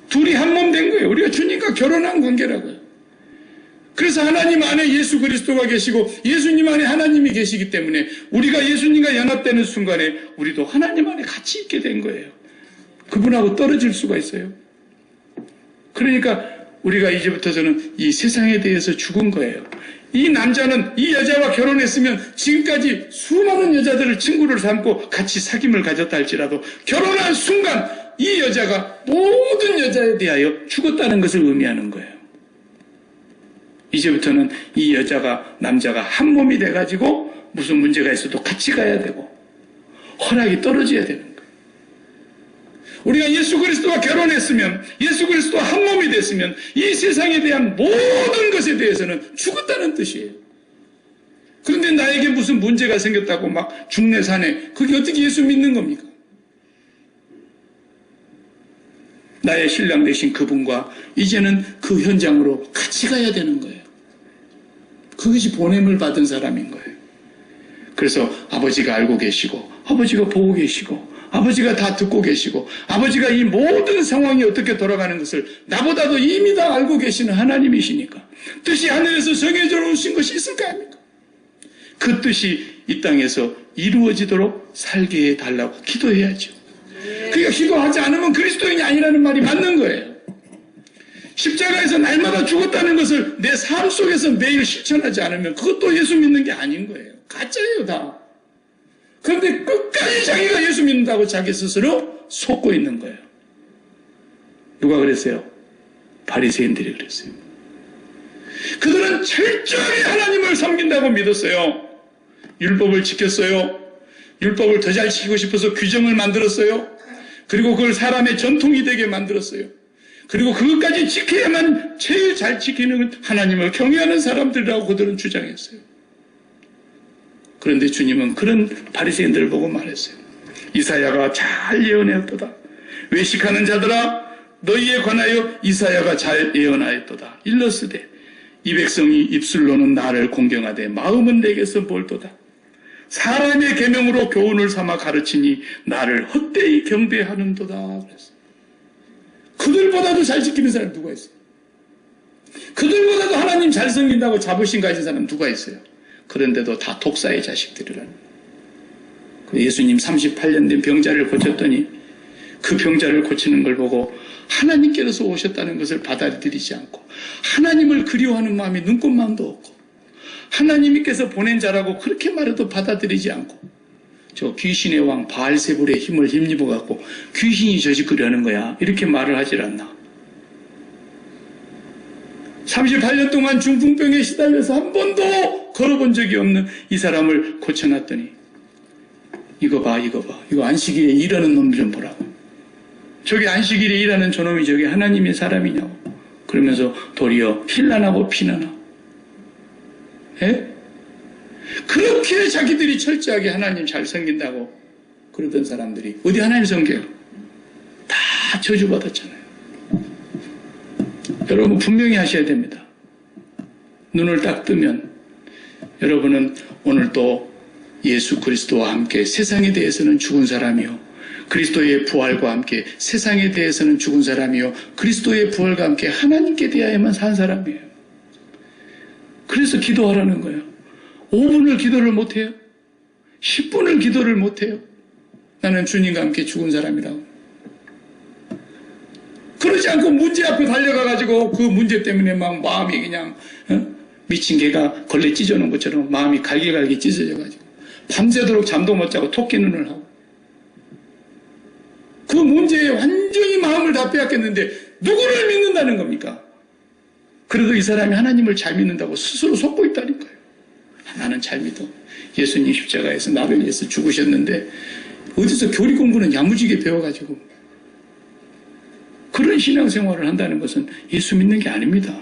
둘이 한 몸 된 거예요. 우리가 주님과 결혼한 관계라고요. 그래서 하나님 안에 예수 그리스도가 계시고 예수님 안에 하나님이 계시기 때문에 우리가 예수님과 연합되는 순간에 우리도 하나님 안에 같이 있게 된 거예요. 그분하고 떨어질 수가 있어요. 그러니까 우리가 이제부터서는 이 세상에 대해서 죽은 거예요. 이 남자는 이 여자와 결혼했으면 지금까지 수많은 여자들을 친구를 삼고 같이 사귐을 가졌다 할지라도 결혼한 순간 이 여자가 모든 여자에 대하여 죽었다는 것을 의미하는 거예요. 이제부터는 이 여자가, 남자가 한 몸이 돼가지고 무슨 문제가 있어도 같이 가야 되고 허락이 떨어져야 되는 거예요. 우리가 예수 그리스도와 결혼했으면, 예수 그리스도와 한 몸이 됐으면 이 세상에 대한 모든 것에 대해서는 죽었다는 뜻이에요. 그런데 나에게 무슨 문제가 생겼다고 막 죽네 사네, 그게 어떻게 예수 믿는 겁니까? 나의 신랑 되신 그분과 이제는 그 현장으로 같이 가야 되는 거예요. 그것이 보냄을 받은 사람인 거예요. 그래서 아버지가 알고 계시고 아버지가 보고 계시고 아버지가 다 듣고 계시고 아버지가 이 모든 상황이 어떻게 돌아가는 것을 나보다도 이미 다 알고 계시는 하나님이시니까 뜻이 하늘에서 정해져 놓으신 것이 있을 거 아닙니까? 그 뜻이 이 땅에서 이루어지도록 살게 해달라고 기도해야죠. 그러니까 기도하지 않으면 그리스도인이 아니라는 말이 맞는 거예요. 십자가에서 날마다 죽었다는 것을 내 삶 속에서 매일 실천하지 않으면 그것도 예수 믿는 게 아닌 거예요. 가짜예요, 다. 그런데 끝까지 자기가 예수 믿는다고 자기 스스로 속고 있는 거예요. 누가 그랬어요? 바리새인들이 그랬어요. 그들은 철저히 하나님을 섬긴다고 믿었어요. 율법을 지켰어요. 율법을 더 잘 지키고 싶어서 규정을 만들었어요. 그리고 그걸 사람의 전통이 되게 만들었어요. 그리고 그것까지 지켜야만 제일 잘 지키는 하나님을 경외하는 사람들이라고 그들은 주장했어요. 그런데 주님은 그런 바리새인들을 보고 말했어요. 이사야가 잘 예언하였도다. 외식하는 자들아 너희에 관하여 이사야가 잘 예언하였도다. 일러스되 이 백성이 입술로는 나를 공경하되 마음은 내게서 멀도다. 사람의 계명으로 교훈을 삼아 가르치니 나를 헛되이 경배하는도다. 그랬어요. 그들보다도 잘 지키는 사람 누가 있어요? 그들보다도 하나님 잘 섬긴다고 자부심 가진 사람 누가 있어요? 그런데도 다 독사의 자식들이라는. 예수님 38년 된 병자를 고쳤더니 그 병자를 고치는 걸 보고 하나님께서 오셨다는 것을 받아들이지 않고 하나님을 그리워하는 마음이 눈꽃만도 없고 하나님께서 보낸 자라고 그렇게 말해도 받아들이지 않고 저 귀신의 왕 바알세불의 힘을 힘입어 갖고 귀신이 저짓거리하는 거야 이렇게 말을 하질 않나. 38년 동안 중풍병에 시달려서 한 번도 걸어본 적이 없는 이 사람을 고쳐놨더니 이거 봐 이거 안식일에 일하는 놈 좀 보라고. 저기 안식일에 일하는 저놈이 저게 하나님의 사람이냐고. 그러면서 도리어 힐난하고 피나나. 예? 그렇게 자기들이 철저하게 하나님 잘 섬긴다고 그러던 사람들이 어디 하나님 섬겨요? 다 저주받았잖아요. 여러분 분명히 하셔야 됩니다. 눈을 딱 뜨면 여러분은 오늘 또 예수 그리스도와 함께 세상에 대해서는 죽은 사람이요 그리스도의 부활과 함께 세상에 대해서는 죽은 사람이요 그리스도의 부활과 함께 하나님께 대하여만 산 사람이에요. 그래서 기도하라는 거예요. 5분을 기도를 못해요? 10분을 기도를 못해요? 나는 주님과 함께 죽은 사람이라고. 그러지 않고 문제 앞에 달려가가지고 그 문제 때문에 막 마음이 그냥 미친 개가 걸레 찢어놓은 것처럼 마음이 갈기갈기 찢어져가지고 밤새도록 잠도 못 자고 토끼 눈을 하고 그 문제에 완전히 마음을 다 빼앗겼는데 누구를 믿는다는 겁니까? 그래도 이 사람이 하나님을 잘 믿는다고 스스로 속고 있다니까요. 나는 잘 믿어. 예수님 십자가에서 나를 위해서 죽으셨는데 어디서 교리 공부는 야무지게 배워가지고 그런 신앙생활을 한다는 것은 예수 믿는 게 아닙니다.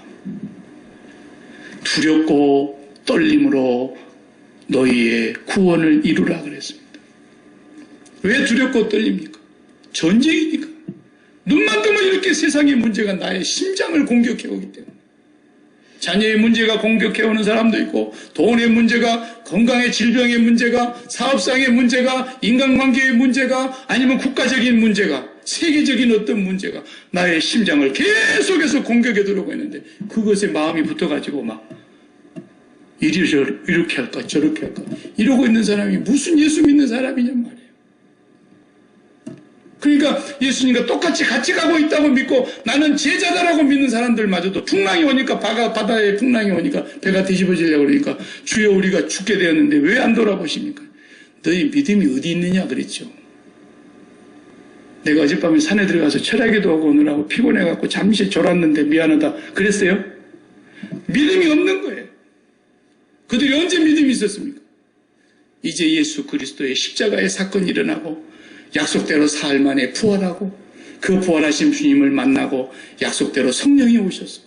두렵고 떨림으로 너희의 구원을 이루라 그랬습니다. 왜 두렵고 떨립니까? 전쟁이니까. 눈만 뜨면 이렇게 세상의 문제가 나의 심장을 공격해오기 때문에. 자녀의 문제가 공격해오는 사람도 있고 돈의 문제가 건강의 질병의 문제가 사업상의 문제가 인간관계의 문제가 아니면 국가적인 문제가 세계적인 어떤 문제가 나의 심장을 계속해서 공격해 들어오고 있는데 그것에 마음이 붙어가지고 막 이렇게 할까 저렇게 할까 이러고 있는 사람이 무슨 예수 믿는 사람이냔 말이에요. 그러니까 예수님과 똑같이 같이 가고 있다고 믿고 나는 제자다라고 믿는 사람들마저도 풍랑이 오니까 바다에 풍랑이 오니까 배가 뒤집어지려고 그러니까 주여 우리가 죽게 되었는데 왜 안 돌아보십니까? 너희 믿음이 어디 있느냐 그랬죠. 내가 어젯밤에 산에 들어가서 철야기도 하고 오느라고 피곤해갖고 잠시 졸았는데 미안하다 그랬어요? 믿음이 없는 거예요. 그들이 언제 믿음이 있었습니까? 이제 예수 그리스도의 십자가의 사건이 일어나고 약속대로 사흘 만에 부활하고 그 부활하신 주님을 만나고 약속대로 성령이 오셔서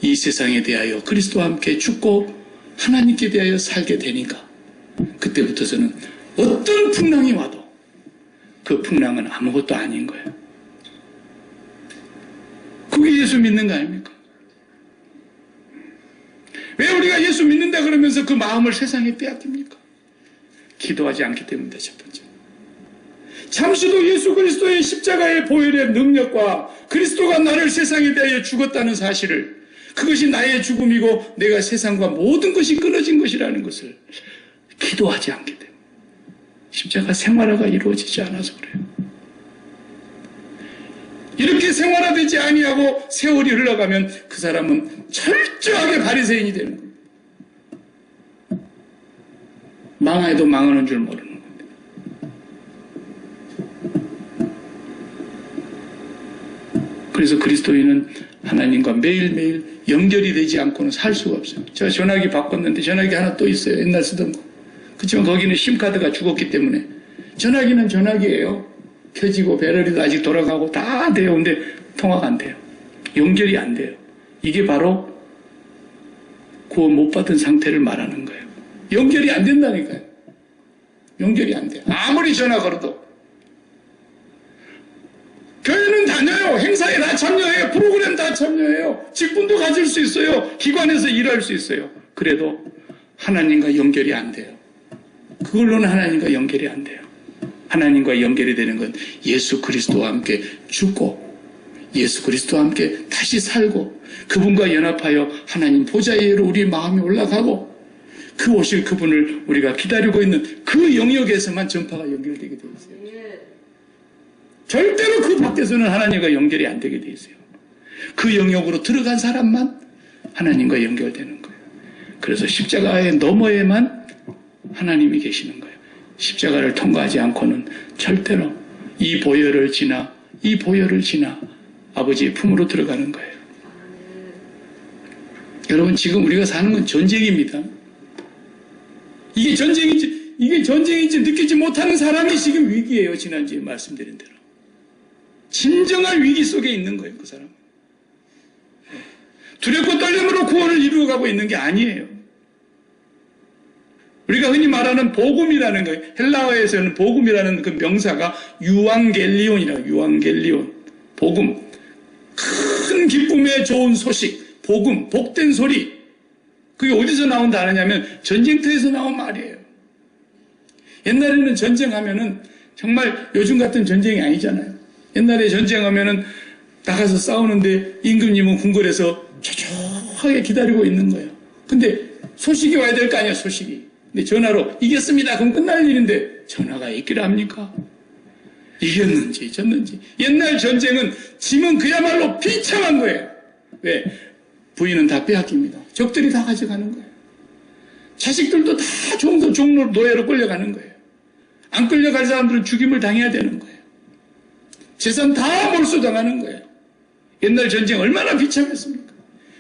이 세상에 대하여 그리스도와 함께 죽고 하나님께 대하여 살게 되니까 그때부터서는 어떤 풍랑이 와도 그 풍랑은 아무것도 아닌 거예요. 그게 예수 믿는 거 아닙니까? 왜 우리가 예수 믿는다 그러면서 그 마음을 세상에 빼앗깁니까? 기도하지 않기 때문이다. 첫 번째. 잠시도 예수 그리스도의 십자가의 보혈의 능력과 그리스도가 나를 세상에 대하여 죽었다는 사실을, 그것이 나의 죽음이고 내가 세상과 모든 것이 끊어진 것이라는 것을 기도하지 않기 때문에 십자가 생활화가 이루어지지 않아서 그래요. 이렇게 생활화되지 아니하고 세월이 흘러가면 그 사람은 철저하게 바리새인이 되는 겁니다. 망해도 망하는 줄 모르는 겁니다. 그래서 그리스도인은 하나님과 매일매일 연결이 되지 않고는 살 수가 없어요. 제가 전화기 바꿨는데 전화기 하나 또 있어요. 옛날 쓰던 거. 그렇지만 거기는 심카드가 죽었기 때문에 전화기는 전화기예요. 켜지고 배터리도 아직 돌아가고 다 돼요. 근데 통화가 안 돼요. 연결이 안 돼요. 이게 바로 구원 못 받은 상태를 말하는 거예요. 연결이 안 된다니까요. 연결이 안 돼요. 아무리 전화 걸어도. 교회는 다녀요. 행사에 다 참여해요. 프로그램 다 참여해요. 직분도 가질 수 있어요. 기관에서 일할 수 있어요. 그래도 하나님과 연결이 안 돼요. 그걸로는 하나님과 연결이 안 돼요. 하나님과 연결이 되는 건 예수 그리스도와 함께 죽고 예수 그리스도와 함께 다시 살고 그분과 연합하여 하나님 보좌에로 우리 마음이 올라가고 그 오실 그분을 우리가 기다리고 있는 그 영역에서만 전파가 연결되게 되어 있어요. 절대로 그 밖에서는 하나님과 연결이 안 되게 되어 있어요. 그 영역으로 들어간 사람만 하나님과 연결되는 거예요. 그래서 십자가의 너머에만 하나님이 계시는 거예요. 십자가를 통과하지 않고는 절대로 이 보혈을 지나 아버지의 품으로 들어가는 거예요. 여러분, 지금 우리가 사는 건 전쟁입니다. 이게 전쟁인지 느끼지 못하는 사람이 지금 위기예요. 지난주에 말씀드린 대로. 진정한 위기 속에 있는 거예요. 그 사람은. 두렵고 떨림으로 구원을 이루어가고 있는 게 아니에요. 우리가 흔히 말하는 복음이라는 거예요. 헬라어에서는 복음이라는 그 명사가 유앙겔리온이라고. 유앙겔리온. 복음. 큰 기쁨의 좋은 소식. 복음. 복된 소리. 그게 어디서 나온다 하느냐면 전쟁터에서 나온 말이에요. 옛날에는 전쟁하면은 정말 요즘 같은 전쟁이 아니잖아요. 옛날에 전쟁하면은 나가서 싸우는데 임금님은 궁궐에서 초조하게 기다리고 있는 거예요. 근데 소식이 와야 될 거 아니야, 소식이. 근데 전화로 이겼습니다. 그럼 끝날 일인데 전화가 있기를 합니까? 이겼는지 졌는지. 옛날 전쟁은 짐은 그야말로 비참한 거예요. 왜? 부인은 다 빼앗깁니다. 적들이 다 가져가는 거예요. 자식들도 다 종로 노예로 끌려가는 거예요. 안 끌려갈 사람들은 죽임을 당해야 되는 거예요. 재산 다 몰수당하는 거예요. 옛날 전쟁 얼마나 비참했습니까?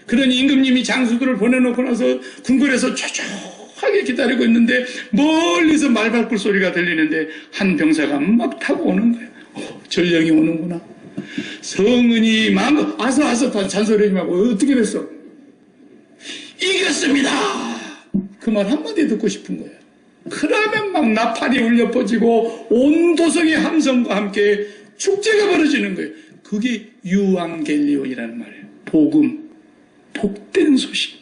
그러니 임금님이 장수들을 보내놓고 나서 궁궐에서 초조하게 기다리고 있는데 멀리서 말발굴 소리가 들리는데 한 병사가 막 타고 오는 거예요. 전령이 오는구나. 성은이 마음껏 아서아서 잔소리하지 말고 어떻게 됐어? 이겼습니다. 그 말 한마디 듣고 싶은 거예요. 그러면 막 나팔이 울려 퍼지고 온 도성의 함성과 함께 축제가 벌어지는 거예요. 그게 유앙겔리온이라는 말이에요. 복음, 복된 소식.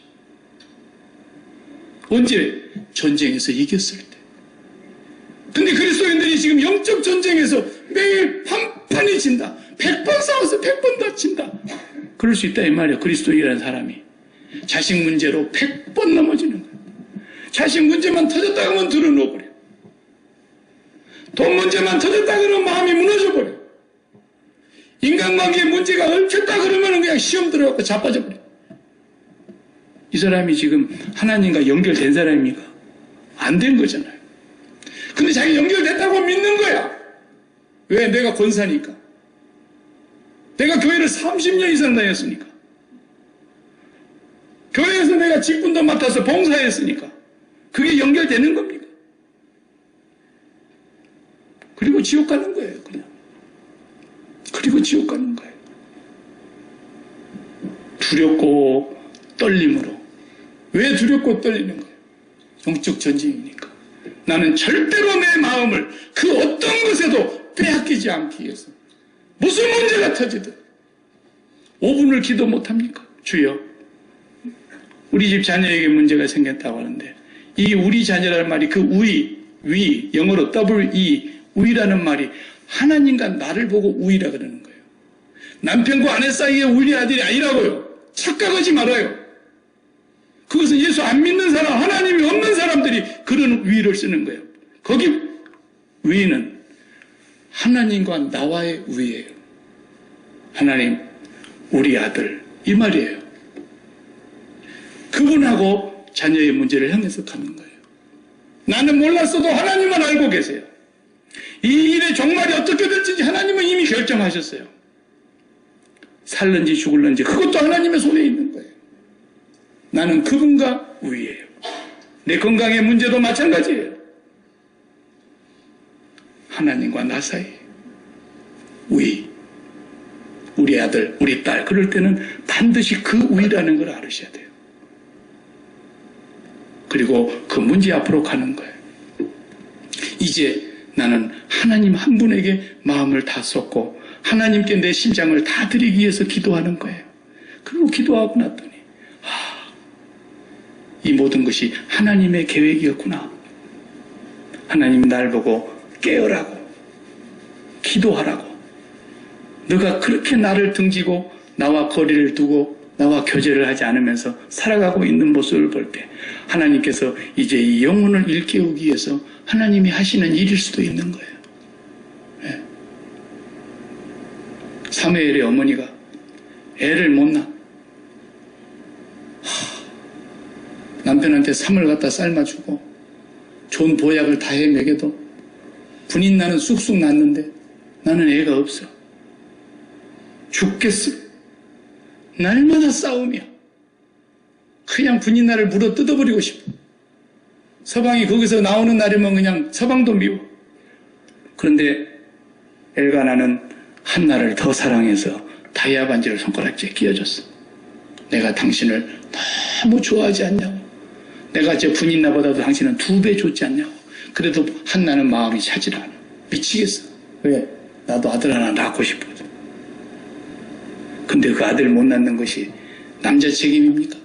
언제? 전쟁에서 이겼을 때. 근데 그리스도인들이 지금 영적 전쟁에서 매일 판판이 진다. 100번 싸워서 100번 다친다. 그럴 수 있다 이 말이에요. 그리스도인이라는 사람이. 자식 문제로 100번 넘어지는 거예요. 자식 문제만 터졌다 그러면 들어놓아버려요. 돈 문제만 터졌다 그러면 마음이 무너져버려요. 인간관계에 문제가 얽혔다 그러면 그냥 시험 들어가고 자빠져버려요. 이 사람이 지금 하나님과 연결된 사람입니까? 안 된 거잖아요. 근데 자기 연결됐다고 믿는 거야. 왜? 내가 권사니까. 내가 교회를 30년 이상 다녔으니까. 교회에서 내가 직분도 맡아서 봉사했으니까. 그게 연결되는 겁니까? 그리고 지옥 가는 거예요, 그냥. 그리고 지옥 가는 거예요. 두렵고 떨림으로. 왜 두렵고 떨리는 거예요? 영적 전쟁이니까. 나는 절대로 내 마음을 그 어떤 것에도 빼앗기지 않기 위해서 무슨 문제가 터지든 5분을 기도 못합니까? 주여 우리 집 자녀에게 문제가 생겼다고 하는데 이 우리 자녀라는 말이 그 위, 영어로 WE, 위라는 말이 하나님과 나를 보고 우이라 그러는 거예요. 남편과 아내 사이에 우리 아들이 아니라고요. 착각하지 말아요. 그것은 예수 안 믿는 사람, 하나님이 없는 사람들이 그런 위를 쓰는 거예요. 거기 위는 하나님과 나와의 위예요. 하나님, 우리 아들, 이 말이에요. 그분하고 자녀의 문제를 향해서 가는 거예요. 나는 몰랐어도 하나님은 알고 계세요. 이 일의 종말이 어떻게 될지 하나님은 이미 결정하셨어요. 살는지 죽을는지 그것도 하나님의 손에 있는 거예요. 나는 그분과 위예요. 내 건강의 문제도 마찬가지예요. 하나님과 나 사이 위, 우리 아들, 우리 딸 그럴 때는 반드시 그 위라는 걸 알으셔야 돼요. 그리고 그 문제 앞으로 가는 거예요. 이제 나는 하나님 한 분에게 마음을 다 쏟고 하나님께 내 심장을 다 드리기 위해서 기도하는 거예요. 그리고 기도하고 났더니 이 모든 것이 하나님의 계획이었구나. 하나님이 날 보고 깨어라고 기도하라고 너가 그렇게 나를 등지고 나와 거리를 두고 나와 교제를 하지 않으면서 살아가고 있는 모습을 볼 때 하나님께서 이제 이 영혼을 일깨우기 위해서 하나님이 하시는 일일 수도 있는 거예요. 네. 사무엘의 어머니가 애를 못 낳아. 남편한테 삼을 갖다 삶아주고 좋은 보약을 다 해 먹여도 분인 나는 쑥쑥 낳는데 나는 애가 없어. 죽겠어. 날마다 싸움이야. 그냥 분인 나를 물어 뜯어버리고 싶어. 서방이 거기서 나오는 날이면 그냥 서방도 미워. 그런데 엘가나는 한나를 더 사랑해서 다이아 반지를 손가락째 끼워줬어. 내가 당신을 너무 좋아하지 않냐고. 내가 제 분인 나보다도 당신은 2배 좋지 않냐고. 그래도 한나는 마음이 차질 않아. 미치겠어. 왜? 나도 아들 하나 낳고 싶거든. 근데 그 아들 못 낳는 것이 남자 책임입니까?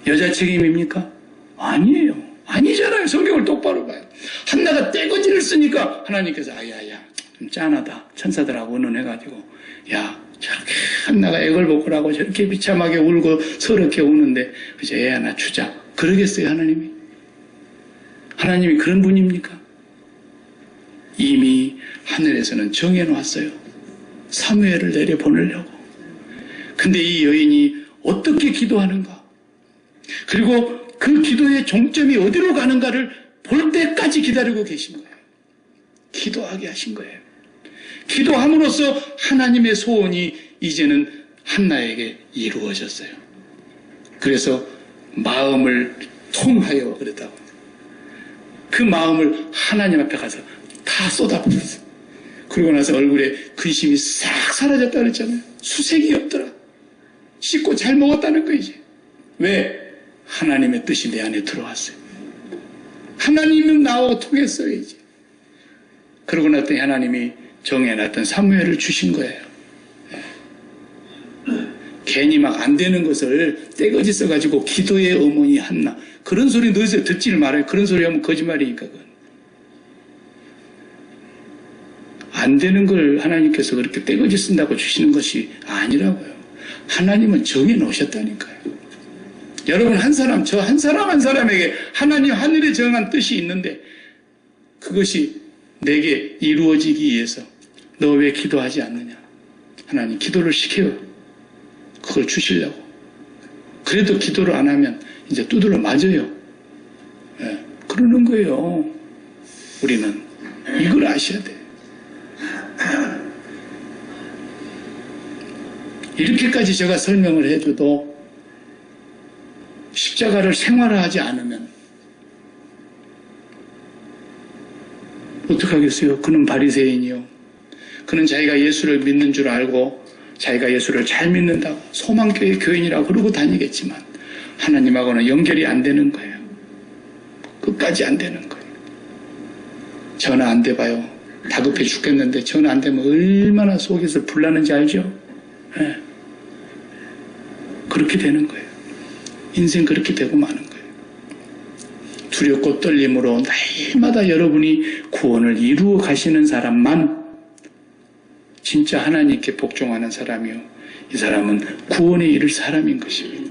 여자 책임입니까? 아니에요. 아니잖아요. 성경을 똑바로 봐요. 한나가 떼거지를 쓰니까 하나님께서 아야야 좀 짠하다. 천사들하고 의논해가지고 야 저렇게 한나가 애걸복걸하고 저렇게 비참하게 울고 서럽게 우는데 그저 애 하나 주자. 그러겠어요 하나님이? 하나님이 그런 분입니까? 이미 하늘에서는 정해놓았어요. 사무엘을 내려보내려고. 근데 이 여인이 어떻게 기도하는가? 그리고 그 기도의 종점이 어디로 가는가를 볼 때까지 기다리고 계신 거예요. 기도하게 하신 거예요. 기도함으로써 하나님의 소원이 이제는 한나에게 이루어졌어요. 그래서 마음을 통하여 그랬다고. 그 마음을 하나님 앞에 가서 다 쏟아부었어요. 그러고 나서 얼굴에 근심이 싹 사라졌다 그랬잖아요. 수색이 없더라. 씻고 잘 먹었다는 거이지. 왜? 하나님의 뜻이 내 안에 들어왔어요. 하나님은 나하고 통했어요 이제. 그러고 났더니 하나님이 정해놨던 사무엘을 주신 거예요. 괜히 막 안 되는 것을 떼거지 써가지고 기도의 어머니 한나 그런 소리 너희들 듣지를 말아요. 그런 소리 하면 거짓말이니까 그건. 안 되는 걸 하나님께서 그렇게 떼거지 쓴다고 주시는 것이 아니라고요. 하나님은 정해 놓으셨다니까요. 여러분 한 사람, 저 한 사람 한 사람에게 하나님 하늘에 정한 뜻이 있는데 그것이 내게 이루어지기 위해서 너 왜 기도하지 않느냐. 하나님 기도를 시켜요. 그걸 주시려고. 그래도 기도를 안 하면 이제 두들러 맞아요. 네, 그러는 거예요. 우리는 이걸 아셔야 돼요. 이렇게까지 제가 설명을 해줘도 십자가를 생활화하지 않으면 어떡하겠어요? 그는 바리새인이요. 그는 자기가 예수를 믿는 줄 알고 자기가 예수를 잘 믿는다고 소망교회 교인이라고 그러고 다니겠지만 하나님하고는 연결이 안 되는 거예요. 끝까지 안 되는 거예요. 전화 안 돼봐요. 다급해 죽겠는데 전화 안 되면 얼마나 속에서 불나는지 알죠? 네. 그렇게 되는 거예요. 인생 그렇게 되고 마는 거예요. 두렵고 떨림으로 날마다 여러분이 구원을 이루어 가시는 사람만 진짜 하나님께 복종하는 사람이요. 이 사람은 구원에 이를 사람인 것입니다.